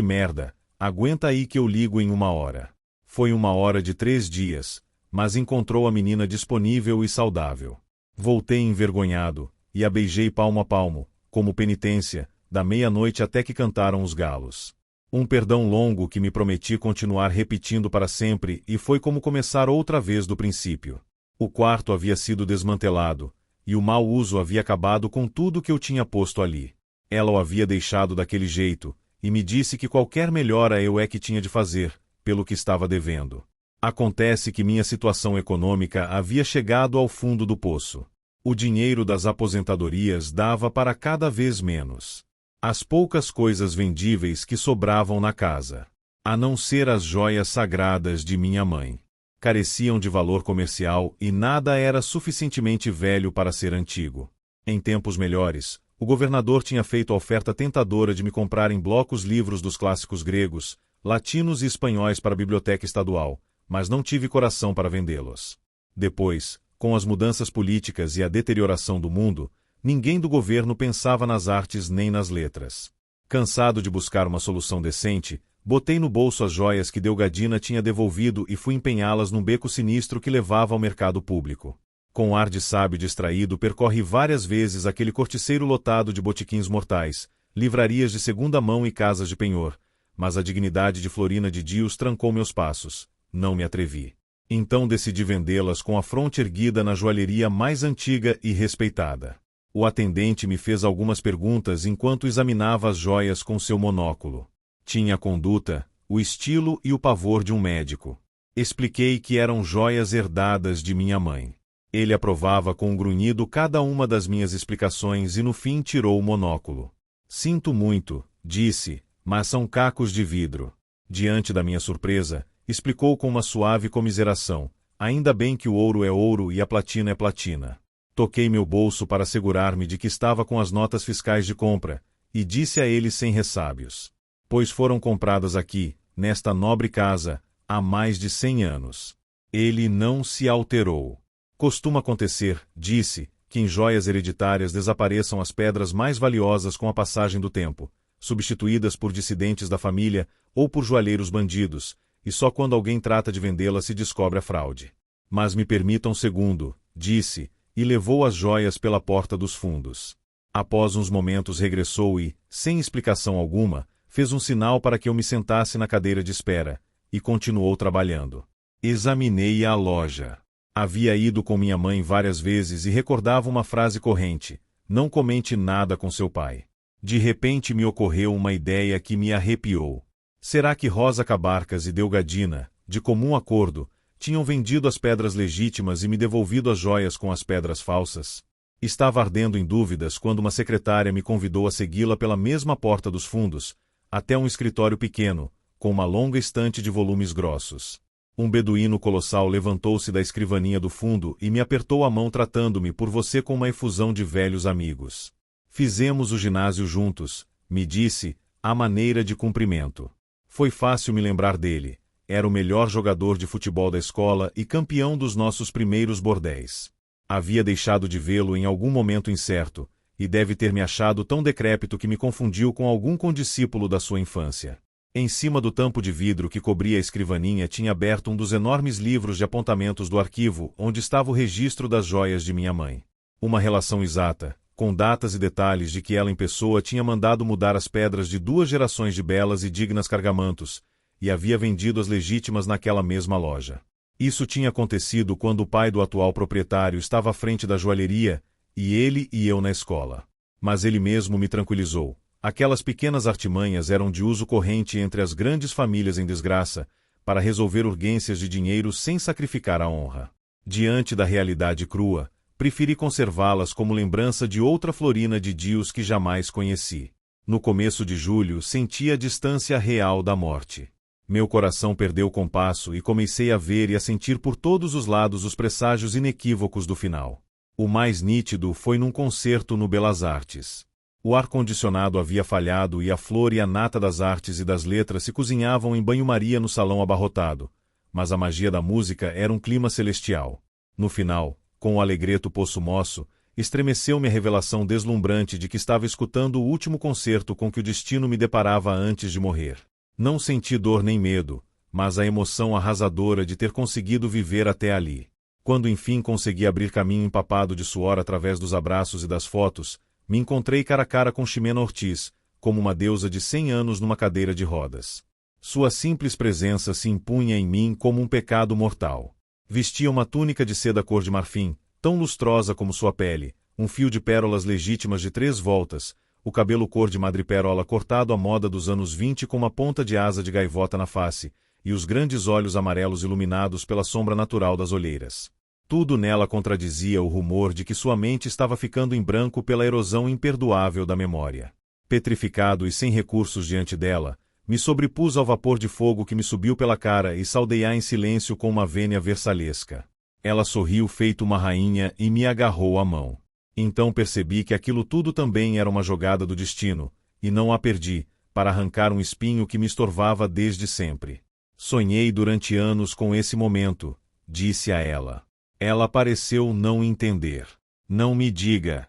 merda, aguenta aí que eu ligo em 1 hora. Foi 1 hora de 3 dias, mas encontrou a menina disponível e saudável. Voltei envergonhado, e a beijei palmo a palmo, como penitência, da meia-noite até que cantaram os galos. Um perdão longo que me prometi continuar repetindo para sempre e foi como começar outra vez do princípio. O quarto havia sido desmantelado, e o mau uso havia acabado com tudo que eu tinha posto ali. Ela o havia deixado daquele jeito, e me disse que qualquer melhora eu é que tinha de fazer, pelo que estava devendo. Acontece que minha situação econômica havia chegado ao fundo do poço. O dinheiro das aposentadorias dava para cada vez menos. As poucas coisas vendíveis que sobravam na casa, a não ser as joias sagradas de minha mãe, careciam de valor comercial e nada era suficientemente velho para ser antigo. Em tempos melhores, o governador tinha feito a oferta tentadora de me comprar em blocos livros dos clássicos gregos, latinos e espanhóis para a biblioteca estadual, mas não tive coração para vendê-los. Depois, com as mudanças políticas e a deterioração do mundo, ninguém do governo pensava nas artes nem nas letras. Cansado de buscar uma solução decente, botei no bolso as joias que Delgadina tinha devolvido e fui empenhá-las num beco sinistro que levava ao mercado público. Com ar de sábio distraído, percorre várias vezes aquele corticeiro lotado de botequins mortais, livrarias de segunda mão e casas de penhor, mas a dignidade de Florina de Dios trancou meus passos. Não me atrevi. Então decidi vendê-las com a fronte erguida na joalheria mais antiga e respeitada. O atendente me fez algumas perguntas enquanto examinava as joias com seu monóculo. Tinha a conduta, o estilo e o pavor de um médico. Expliquei que eram joias herdadas de minha mãe. Ele aprovava com um grunhido cada uma das minhas explicações e no fim tirou o monóculo. Sinto muito, disse, mas são cacos de vidro. Diante da minha surpresa, explicou com uma suave comiseração, ainda bem que o ouro é ouro e a platina é platina. Toquei meu bolso para assegurar-me de que estava com as notas fiscais de compra, e disse a ele sem ressábios. Pois foram compradas aqui, nesta nobre casa, há mais de 100 anos. Ele não se alterou. Costuma acontecer, disse, que em joias hereditárias desapareçam as pedras mais valiosas com a passagem do tempo, substituídas por dissidentes da família ou por joalheiros bandidos, e só quando alguém trata de vendê-las se descobre a fraude. Mas me permita um segundo, disse, e levou as joias pela porta dos fundos. Após uns momentos regressou e, sem explicação alguma, fez um sinal para que eu me sentasse na cadeira de espera, e continuou trabalhando. Examinei a loja. Havia ido com minha mãe várias vezes e recordava uma frase corrente: não comente nada com seu pai. De repente me ocorreu uma ideia que me arrepiou. Será que Rosa Cabarcas e Delgadina, de comum acordo, tinham vendido as pedras legítimas e me devolvido as joias com as pedras falsas? Estava ardendo em dúvidas quando uma secretária me convidou a segui-la pela mesma porta dos fundos, até um escritório pequeno, com uma longa estante de volumes grossos. Um beduíno colossal levantou-se da escrivaninha do fundo e me apertou a mão tratando-me por você com uma efusão de velhos amigos. Fizemos o ginásio juntos, me disse, à maneira de cumprimento. Foi fácil me lembrar dele. Era o melhor jogador de futebol da escola e campeão dos nossos primeiros bordéis. Havia deixado de vê-lo em algum momento incerto, e deve ter me achado tão decrépito que me confundiu com algum condiscípulo da sua infância. Em cima do tampo de vidro que cobria a escrivaninha tinha aberto um dos enormes livros de apontamentos do arquivo, onde estava o registro das joias de minha mãe. Uma relação exata, com datas e detalhes de que ela em pessoa tinha mandado mudar as pedras de 2 gerações de belas e dignas cargamantos, e havia vendido as legítimas naquela mesma loja. Isso tinha acontecido quando o pai do atual proprietário estava à frente da joalheria, e ele e eu na escola. Mas ele mesmo me tranquilizou. Aquelas pequenas artimanhas eram de uso corrente entre as grandes famílias em desgraça, para resolver urgências de dinheiro sem sacrificar a honra. Diante da realidade crua, preferi conservá-las como lembrança de outra Florina de Dios que jamais conheci. No começo de julho, senti a distância real da morte. Meu coração perdeu o compasso e comecei a ver e a sentir por todos os lados os presságios inequívocos do final. O mais nítido foi num concerto no Belas Artes. O ar-condicionado havia falhado e a flor e a nata das artes e das letras se cozinhavam em banho-maria no salão abarrotado, mas a magia da música era um clima celestial. No final, com o alegreto possumosso, estremeceu-me a revelação deslumbrante de que estava escutando o último concerto com que o destino me deparava antes de morrer. Não senti dor nem medo, mas a emoção arrasadora de ter conseguido viver até ali. Quando enfim consegui abrir caminho empapado de suor através dos abraços e das fotos, me encontrei cara a cara com Ximena Ortiz, como uma deusa de 100 anos numa cadeira de rodas. Sua simples presença se impunha em mim como um pecado mortal. Vestia uma túnica de seda cor de marfim, tão lustrosa como sua pele, um fio de pérolas legítimas de 3 voltas, o cabelo cor de madrepérola cortado à moda dos anos 20 com uma ponta de asa de gaivota na face, e os grandes olhos amarelos iluminados pela sombra natural das olheiras. Tudo nela contradizia o rumor de que sua mente estava ficando em branco pela erosão imperdoável da memória. Petrificado e sem recursos diante dela, me sobrepus ao vapor de fogo que me subiu pela cara e saudei-a em silêncio com uma vênia versalhesca. Ela sorriu feito uma rainha e me agarrou a mão. Então percebi que aquilo tudo também era uma jogada do destino, e não a perdi, para arrancar um espinho que me estorvava desde sempre. Sonhei durante anos com esse momento, disse a ela. Ela pareceu não entender. Não me diga,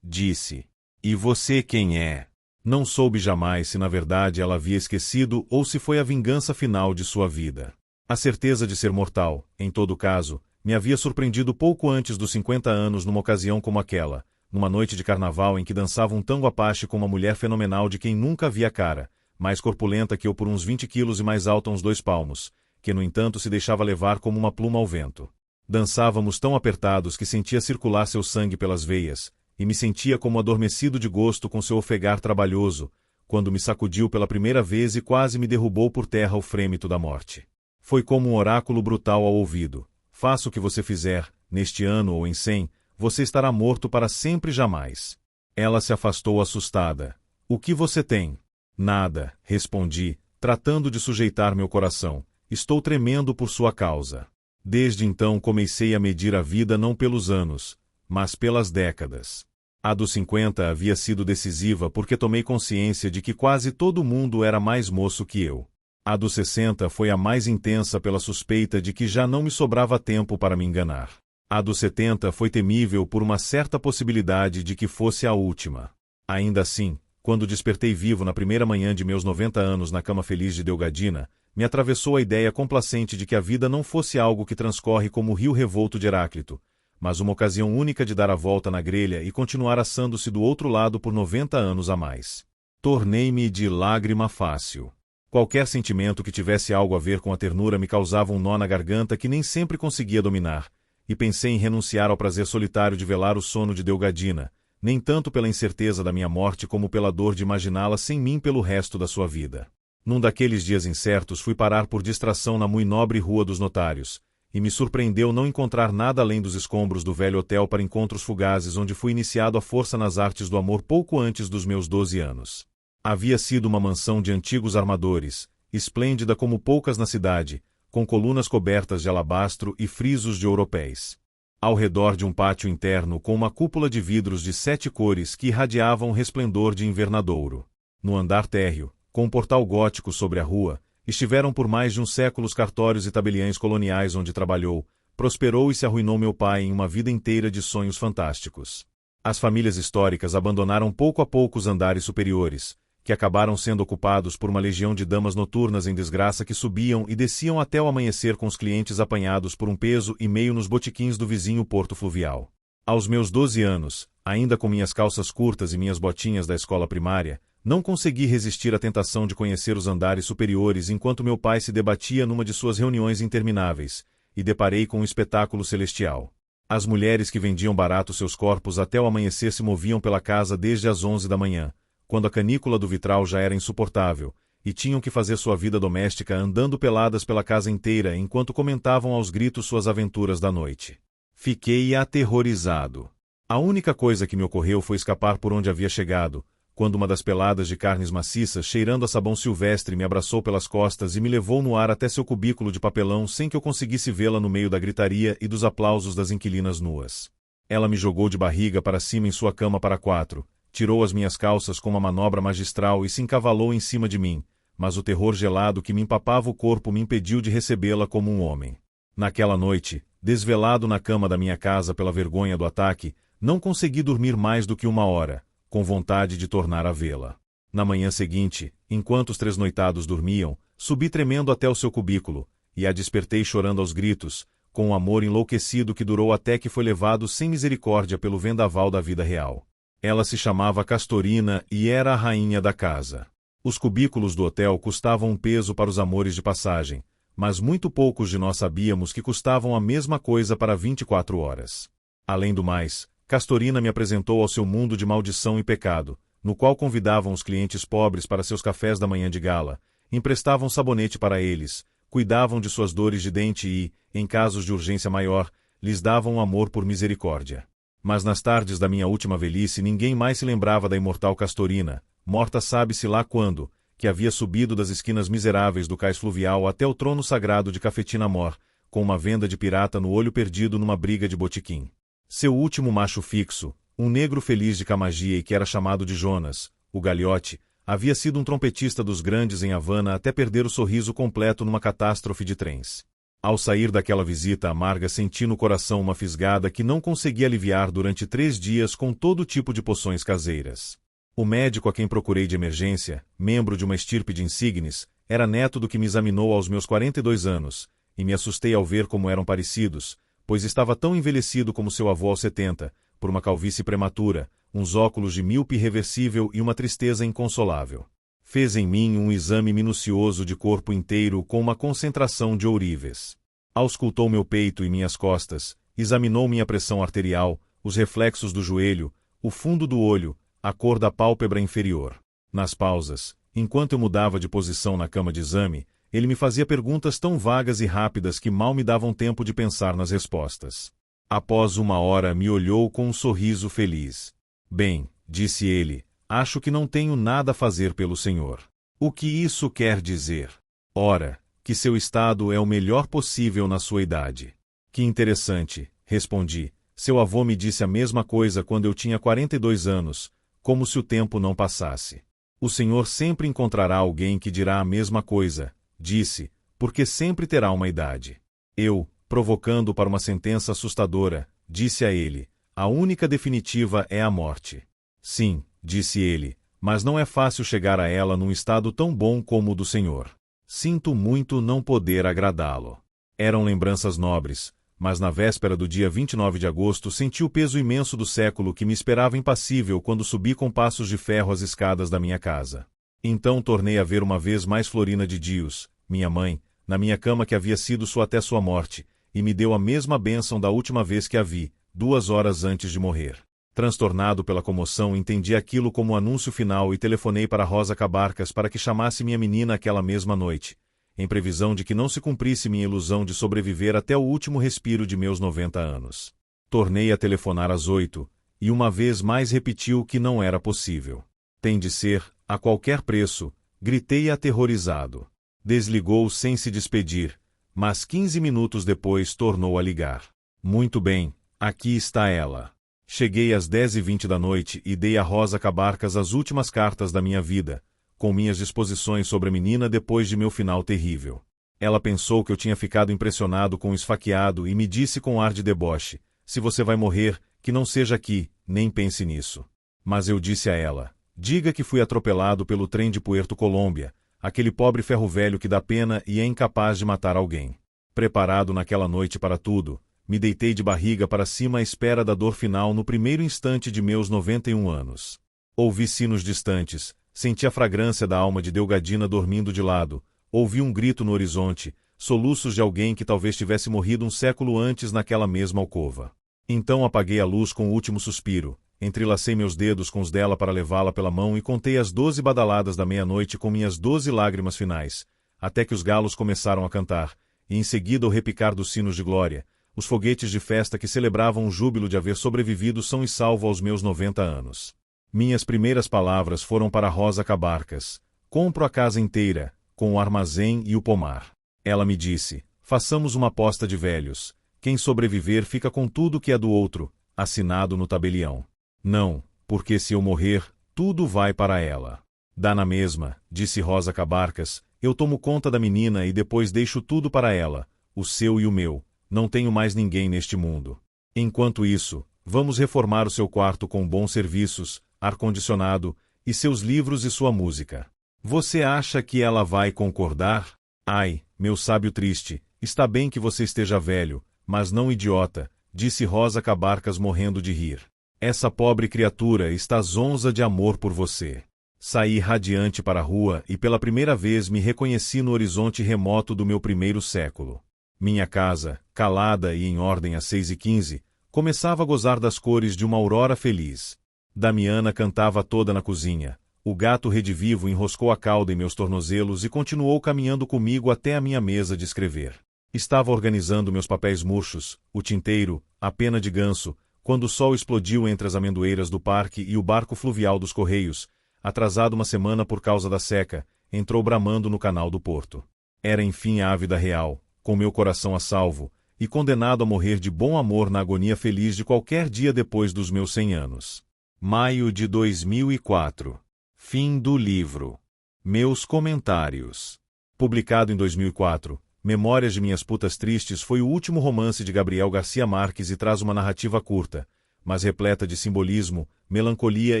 disse. E você quem é? Não soube jamais se na verdade ela havia esquecido ou se foi a vingança final de sua vida. A certeza de ser mortal, em todo caso, me havia surpreendido pouco antes dos 50 anos numa ocasião como aquela, numa noite de carnaval em que dançava um tango apache com uma mulher fenomenal de quem nunca vi a cara, mais corpulenta que eu por uns 20 quilos e mais alta uns 2 palmos, que no entanto se deixava levar como uma pluma ao vento. Dançávamos tão apertados que sentia circular seu sangue pelas veias, e me sentia como adormecido de gosto com seu ofegar trabalhoso, quando me sacudiu pela primeira vez e quase me derrubou por terra o frêmito da morte. Foi como um oráculo brutal ao ouvido. Faça o que você fizer, neste ano ou em 100, você estará morto para sempre jamais. Ela se afastou assustada. O que você tem? Nada, respondi, tratando de sujeitar meu coração. Estou tremendo por sua causa. Desde então comecei a medir a vida não pelos anos, mas pelas décadas. A dos 50 havia sido decisiva porque tomei consciência de que quase todo mundo era mais moço que eu. A dos 60 foi a mais intensa pela suspeita de que já não me sobrava tempo para me enganar. A dos 70 foi temível por uma certa possibilidade de que fosse a última. Ainda assim, quando despertei vivo na primeira manhã de meus 90 anos na cama feliz de Delgadina, me atravessou a ideia complacente de que a vida não fosse algo que transcorre como o rio revolto de Heráclito, mas uma ocasião única de dar a volta na grelha e continuar assando-se do outro lado por 90 anos a mais. Tornei-me de lágrima fácil. Qualquer sentimento que tivesse algo a ver com a ternura me causava um nó na garganta que nem sempre conseguia dominar, e pensei em renunciar ao prazer solitário de velar o sono de Delgadina, nem tanto pela incerteza da minha morte como pela dor de imaginá-la sem mim pelo resto da sua vida. Num daqueles dias incertos fui parar por distração na muito nobre Rua dos Notários, e me surpreendeu não encontrar nada além dos escombros do velho hotel para encontros fugazes onde fui iniciado à força nas artes do amor pouco antes dos meus 12 anos. Havia sido uma mansão de antigos armadores, esplêndida como poucas na cidade, com colunas cobertas de alabastro e frisos de ouropéis. Ao redor de um pátio interno com uma cúpula de vidros de 7 cores que irradiavam resplendor de invernadouro. No andar térreo, com um portal gótico sobre a rua, estiveram por mais de um século os cartórios e tabeliães coloniais onde trabalhou, prosperou e se arruinou meu pai em uma vida inteira de sonhos fantásticos. As famílias históricas abandonaram pouco a pouco os andares superiores, que acabaram sendo ocupados por uma legião de damas noturnas em desgraça que subiam e desciam até o amanhecer com os clientes apanhados por um peso e meio nos botequins do vizinho porto fluvial. Aos meus 12 anos, ainda com minhas calças curtas e minhas botinhas da escola primária, não consegui resistir à tentação de conhecer os andares superiores enquanto meu pai se debatia numa de suas reuniões intermináveis, e deparei com um espetáculo celestial. As mulheres que vendiam barato seus corpos até o amanhecer se moviam pela casa desde as 11 da manhã, quando a canícula do vitral já era insuportável, e tinham que fazer sua vida doméstica andando peladas pela casa inteira enquanto comentavam aos gritos suas aventuras da noite. Fiquei aterrorizado. A única coisa que me ocorreu foi escapar por onde havia chegado, quando uma das peladas de carnes maciças cheirando a sabão silvestre me abraçou pelas costas e me levou no ar até seu cubículo de papelão sem que eu conseguisse vê-la no meio da gritaria e dos aplausos das inquilinas nuas. Ela me jogou de barriga para cima em sua cama para 4, tirou as minhas calças com uma manobra magistral e se encavalou em cima de mim, mas o terror gelado que me empapava o corpo me impediu de recebê-la como um homem. Naquela noite, desvelado na cama da minha casa pela vergonha do ataque, não consegui dormir mais do que 1 hora, com vontade de tornar a vê-la. Na manhã seguinte, enquanto os 3 noitados dormiam, subi tremendo até o seu cubículo, e a despertei chorando aos gritos, com um amor enlouquecido que durou até que foi levado sem misericórdia pelo vendaval da vida real. Ela se chamava Castorina e era a rainha da casa. Os cubículos do hotel custavam um peso para os amores de passagem, mas muito poucos de nós sabíamos que custavam a mesma coisa para 24 horas. Além do mais, Castorina me apresentou ao seu mundo de maldição e pecado, no qual convidavam os clientes pobres para seus cafés da manhã de gala, emprestavam sabonete para eles, cuidavam de suas dores de dente e, em casos de urgência maior, lhes davam um amor por misericórdia. Mas nas tardes da minha última velhice ninguém mais se lembrava da imortal Castorina, morta sabe-se lá quando, que havia subido das esquinas miseráveis do cais fluvial até o trono sagrado de Cafetina Mor, com uma venda de pirata no olho perdido numa briga de botequim. Seu último macho fixo, um negro feliz de Camagia e que era chamado de Jonas, o Galhote, havia sido um trompetista dos grandes em Havana até perder o sorriso completo numa catástrofe de trens. Ao sair daquela visita amarga senti no coração uma fisgada que não consegui aliviar durante 3 dias com todo tipo de poções caseiras. O médico a quem procurei de emergência, membro de uma estirpe de insígnes, era neto do que me examinou aos meus 42 anos, e me assustei ao ver como eram parecidos, pois estava tão envelhecido como seu avô aos 70, por uma calvície prematura, uns óculos de míope irreversível e uma tristeza inconsolável. Fez em mim um exame minucioso de corpo inteiro com uma concentração de ourives. Auscultou meu peito e minhas costas, examinou minha pressão arterial, os reflexos do joelho, o fundo do olho, a cor da pálpebra inferior. Nas pausas, enquanto eu mudava de posição na cama de exame, ele me fazia perguntas tão vagas e rápidas que mal me davam tempo de pensar nas respostas. Após 1 hora me olhou com um sorriso feliz. Bem, disse ele, acho que não tenho nada a fazer pelo senhor. O que isso quer dizer? Ora, que seu estado é o melhor possível na sua idade. Que interessante, respondi. Seu avô me disse a mesma coisa quando eu tinha 42 anos, como se o tempo não passasse. O senhor sempre encontrará alguém que dirá a mesma coisa, disse, porque sempre terá uma idade. Eu, provocando para uma sentença assustadora, disse a ele, a única definitiva é a morte. Sim, disse ele, mas não é fácil chegar a ela num estado tão bom como o do senhor. Sinto muito não poder agradá-lo. Eram lembranças nobres, mas na véspera do dia 29 de agosto senti o peso imenso do século que me esperava impassível quando subi com passos de ferro as escadas da minha casa. Então tornei a ver uma vez mais Florina de Dios, minha mãe, na minha cama que havia sido sua até sua morte, e me deu a mesma bênção da última vez que a vi, 2 horas antes de morrer. Transtornado pela comoção, entendi aquilo como um anúncio final e telefonei para Rosa Cabarcas para que chamasse minha menina aquela mesma noite, em previsão de que não se cumprisse minha ilusão de sobreviver até o último respiro de meus 90 anos. Tornei a telefonar às 8, e uma vez mais repetiu que não era possível. Tem de ser, a qualquer preço, gritei aterrorizado. Desligou sem se despedir, mas 15 minutos depois tornou a ligar. Muito bem, aqui está ela. Cheguei às 10h20 da noite e dei a Rosa Cabarcas as últimas cartas da minha vida, com minhas disposições sobre a menina depois de meu final terrível. Ela pensou que eu tinha ficado impressionado com o esfaqueado e me disse com ar de deboche, se você vai morrer, que não seja aqui, nem pense nisso. Mas eu disse a ela, diga que fui atropelado pelo trem de Puerto Colômbia, aquele pobre ferro velho que dá pena e é incapaz de matar alguém. Preparado naquela noite para tudo, me deitei de barriga para cima à espera da dor final no primeiro instante de meus 91 anos. Ouvi sinos distantes, senti a fragrância da alma de Delgadina dormindo de lado, ouvi um grito no horizonte, soluços de alguém que talvez tivesse morrido um século antes naquela mesma alcova. Então apaguei a luz com o último suspiro, entrelacei meus dedos com os dela para levá-la pela mão e contei as 12 badaladas da meia-noite com minhas 12 lágrimas finais, até que os galos começaram a cantar, e em seguida o repicar dos sinos de glória, os foguetes de festa que celebravam o júbilo de haver sobrevivido são e salvo aos meus 90 anos. Minhas primeiras palavras foram para Rosa Cabarcas. Compro a casa inteira, com o armazém e o pomar. Ela me disse, façamos uma aposta de velhos. Quem sobreviver fica com tudo que é do outro, assinado no tabelião. Não, porque se eu morrer, tudo vai para ela. Dá na mesma, disse Rosa Cabarcas, eu tomo conta da menina e depois deixo tudo para ela, o seu e o meu. não tenho mais ninguém neste mundo. Enquanto isso, vamos reformar o seu quarto com bons serviços, ar-condicionado, e seus livros e sua música. Você acha que ela vai concordar? Ai, meu sábio triste, está bem que você esteja velho, mas não idiota, disse Rosa Cabarcas morrendo de rir. Essa pobre criatura está zonza de amor por você. Saí radiante para a rua e pela primeira vez me reconheci no horizonte remoto do meu primeiro século. Minha casa, calada e em ordem às 6h15, começava a gozar das cores de uma aurora feliz. Damiana cantava toda na cozinha. O gato redivivo enroscou a cauda em meus tornozelos e continuou caminhando comigo até a minha mesa de escrever. Estava organizando meus papéis murchos, o tinteiro, a pena de ganso, quando o sol explodiu entre as amendoeiras do parque e o barco fluvial dos Correios, atrasado uma semana por causa da seca, entrou bramando no canal do porto. Era enfim a ávida real, com meu coração a salvo, e condenado a morrer de bom amor na agonia feliz de qualquer dia depois dos meus 100 anos. Maio de 2004. Fim do livro. Meus comentários. Publicado em 2004, Memórias de Minhas Putas Tristes foi o último romance de Gabriel Garcia Marques e traz uma narrativa curta, mas repleta de simbolismo, melancolia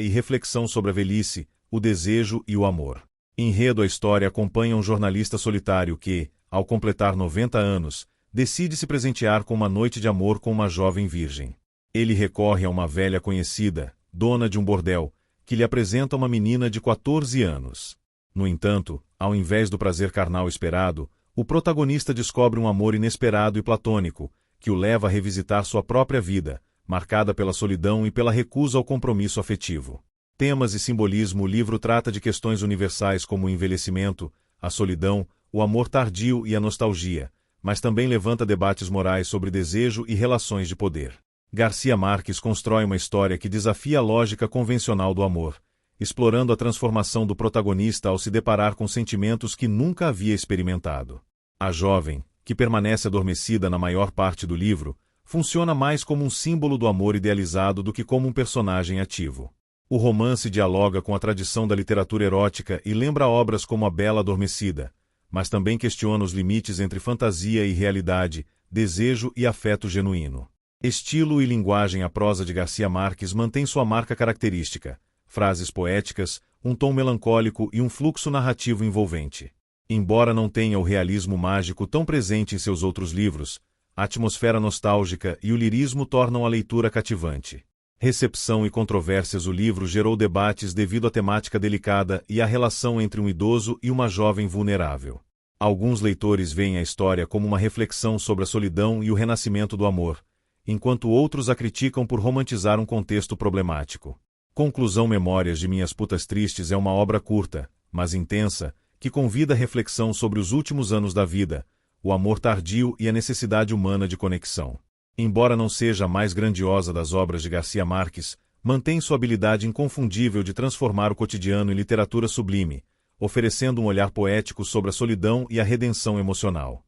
e reflexão sobre a velhice, o desejo e o amor. Enredo: a história acompanha um jornalista solitário que, ao completar 90 anos, decide se presentear com uma noite de amor com uma jovem virgem. Ele recorre a uma velha conhecida, dona de um bordel, que lhe apresenta uma menina de 14 anos. No entanto, ao invés do prazer carnal esperado, o protagonista descobre um amor inesperado e platônico, que o leva a revisitar sua própria vida, marcada pela solidão e pela recusa ao compromisso afetivo. Temas e simbolismo: o livro trata de questões universais como o envelhecimento, a solidão, o amor tardio e a nostalgia, mas também levanta debates morais sobre desejo e relações de poder. Garcia Marques constrói uma história que desafia a lógica convencional do amor, explorando a transformação do protagonista ao se deparar com sentimentos que nunca havia experimentado. A jovem, que permanece adormecida na maior parte do livro, funciona mais como um símbolo do amor idealizado do que como um personagem ativo. O romance dialoga com a tradição da literatura erótica e lembra obras como A Bela Adormecida, mas também questiona os limites entre fantasia e realidade, desejo e afeto genuíno. Estilo e linguagem: a prosa de Garcia Marques mantém sua marca característica, frases poéticas, um tom melancólico e um fluxo narrativo envolvente. Embora não tenha o realismo mágico tão presente em seus outros livros, a atmosfera nostálgica e o lirismo tornam a leitura cativante. Recepção e controvérsias: o livro gerou debates devido à temática delicada e à relação entre um idoso e uma jovem vulnerável. Alguns leitores veem a história como uma reflexão sobre a solidão e o renascimento do amor, enquanto outros a criticam por romantizar um contexto problemático. Conclusão: Memórias de Minhas Putas Tristes é uma obra curta, mas intensa, que convida a reflexão sobre os últimos anos da vida, o amor tardio e a necessidade humana de conexão. Embora não seja a mais grandiosa das obras de Garcia Marques, mantém sua habilidade inconfundível de transformar o cotidiano em literatura sublime, oferecendo um olhar poético sobre a solidão e a redenção emocional.